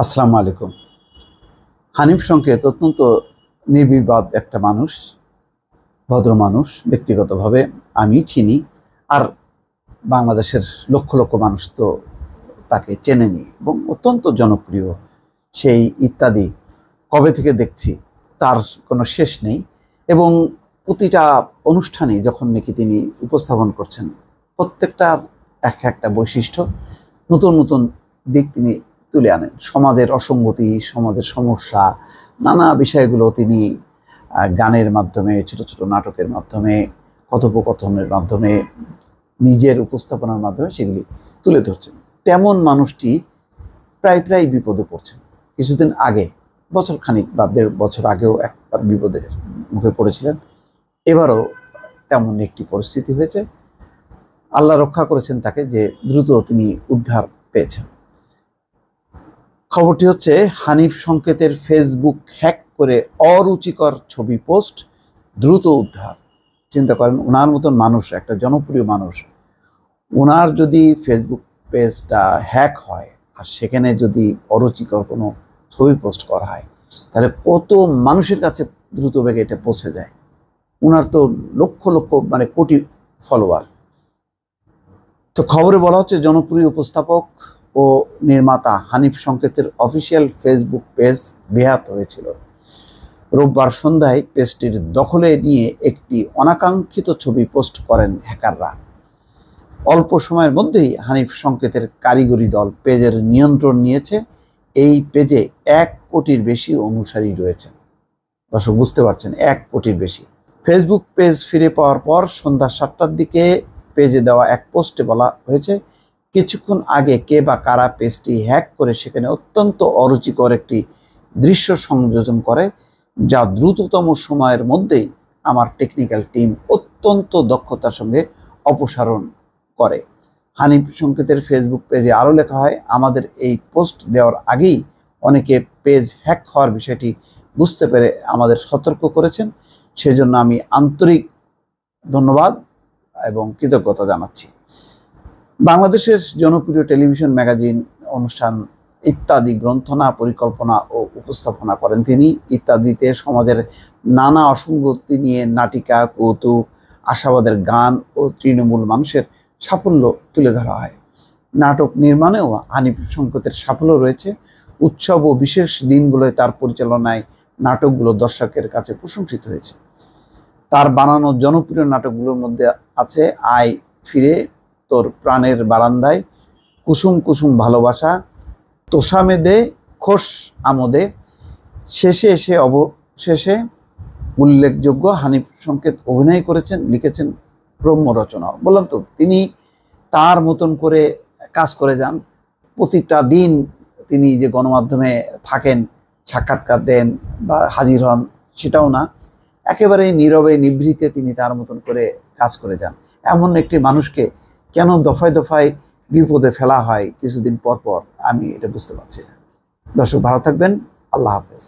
আসসালামু আলাইকুম। হানিফ সংকেত অত্যন্ত নির্বিবাদ একটা মানুষ, ভদ্র মানুষ। ব্যক্তিগতভাবে আমি চিনি, আর বাংলাদেশের লক্ষ লক্ষ মানুষ তো তাকে চেনেনি এবং অত্যন্ত জনপ্রিয়। সেই ইত্যাদি কবে থেকে দেখছি, তার কোনো শেষ নেই। এবং প্রতিটা অনুষ্ঠানে যখন নাকি তিনি উপস্থাপন করছেন, প্রত্যেকটার একটা বৈশিষ্ট্য, নতুন নতুন দিক তিনি তুলে আনেন। সমাজের অসঙ্গতি, সমাজের সমস্যা, নানা বিষয়গুলো তিনি গানের মাধ্যমে, ছোট ছোট নাটকের মাধ্যমে, কথোপকথনের মাধ্যমে, নিজের উপস্থাপনার মাধ্যমে সেগুলি তুলে ধরছেন। তেমন মানুষটি প্রায় প্রায় বিপদে পড়ছেন। কিছুদিন আগে, বছর খানিক বা 1.5 বছর আগেও একবার বিপদের মুখে পড়েছিলেন। এবারও তেমন একটি পরিস্থিতি হয়েছে। আল্লাহ রক্ষা করেছেন তাকে, যে দ্রুত তিনি উদ্ধার পেয়েছেন। খবরটি হচ্ছে, হানিফ সংকেতের ফেসবুক হ্যাক করে অরুচিকর ছবি পোস্ট, দ্রুত উদ্ধার। চিন্তা করেন, ওনার মতন মানুষ, একটা জনপ্রিয় মানুষ, ওনার যদি ফেসবুক পেজটা হ্যাক হয় আর সেখানে যদি অরুচিকর কোনো ছবি পোস্ট করা হয়, তাহলে কত মানুষের কাছে দ্রুত বেগে এটা পৌঁছে যায়। ওনার তো লক্ষ লক্ষ কোটি ফলোয়ার। তো খবরে বলা হচ্ছে, জনপ্রিয় উপস্থাপক ও নির্মাতা হানিফ সংকেতের অফিসিয়াল ফেসবুক পেজ বেহাত হয়েছিল। রোববার সন্ধ্যায় পেজটির দখলে নিয়ে একটি অনাকাঙ্ক্ষিত ছবি পোস্ট করেন হ্যাকাররা। অল্প সময়ের মধ্যেই হানিফ সংকেতের কারিগরি দল পেজের নিয়ন্ত্রণ নিয়েছে। এই পেজে 1 কোটির বেশি অনুসারী রয়েছে। দর্শক বুঝতে পারছেন, 1 কোটির বেশি। ফেসবুক পেজ ফিরে পাওয়ার পর সন্ধ্যা 7টার দিকে পেজে দেওয়া এক পোস্টে বলা হয়েছে, কিছুক্ষণ আগে কে বা কারা পেজটি হ্যাক করে সেখানে অত্যন্ত অরুচিকর একটি দৃশ্য সংযোজন করে, যা দ্রুততম সময়ের মধ্যেই আমার টেকনিক্যাল টিম অত্যন্ত দক্ষতার সঙ্গে অপসারণ করে। হানিফ সংকেতের ফেসবুক পেজে আরও লেখা হয়, আমাদের এই পোস্ট দেওয়ার আগেই অনেকে পেজ হ্যাক হওয়ার বিষয়টি বুঝতে পেরে আমাদের সতর্ক করেছেন। সেজন্য আমি আন্তরিক ধন্যবাদ এবং কৃতজ্ঞতা জানাচ্ছি। বাংলাদেশের জনপ্রিয় টেলিভিশন, ম্যাগাজিন, অনুষ্ঠান ইত্যাদি গ্রন্থনা, পরিকল্পনা ও উপস্থাপনা করেন তিনি। ইত্যাদিতে সমাজের নানা অসঙ্গতি নিয়ে নাটিকা, কৌতুক, আশাবাদের গান ও তৃণমূল মানুষের সাফল্য তুলে ধরা হয়। নাটক নির্মাণেও হানিফ সংকেতের সাফল্য রয়েছে। উৎসব ও বিশেষ দিনগুলোয় তার পরিচালনায় নাটকগুলো দর্শকের কাছে প্রশংসিত হয়েছে। তার বানানো জনপ্রিয় নাটকগুলোর মধ্যে আছে আয় ফিরে, তোর প্রাণের বারান্দায়, কুসুম কুসুম ভালোবাসা, তোষামেদে, খোশ আমোদে, শেষে এসে অবশেষে। উল্লেখযোগ্য, হানিফ সংকেত অভিনয় করেছেন, লিখেছেন, ব্রহ্ম রচনা। বললাম তো, তিনি তার মতন করে কাজ করে যান। প্রতিটা দিন তিনি যে গণমাধ্যমে থাকেন, সাক্ষাৎকার দেন বা হাজির হন, সেটাও না, একেবারে নীরবে নিভৃতে তিনি তার মতন করে কাজ করে যান। এমন একটি মানুষকে কেন দফায় দফায় বিপদে ফেলা হয় কিছুদিন পর পর, আমি এটা বুঝতে পারছি না। দর্শক ভালো থাকবেন। আল্লাহ হাফেজ।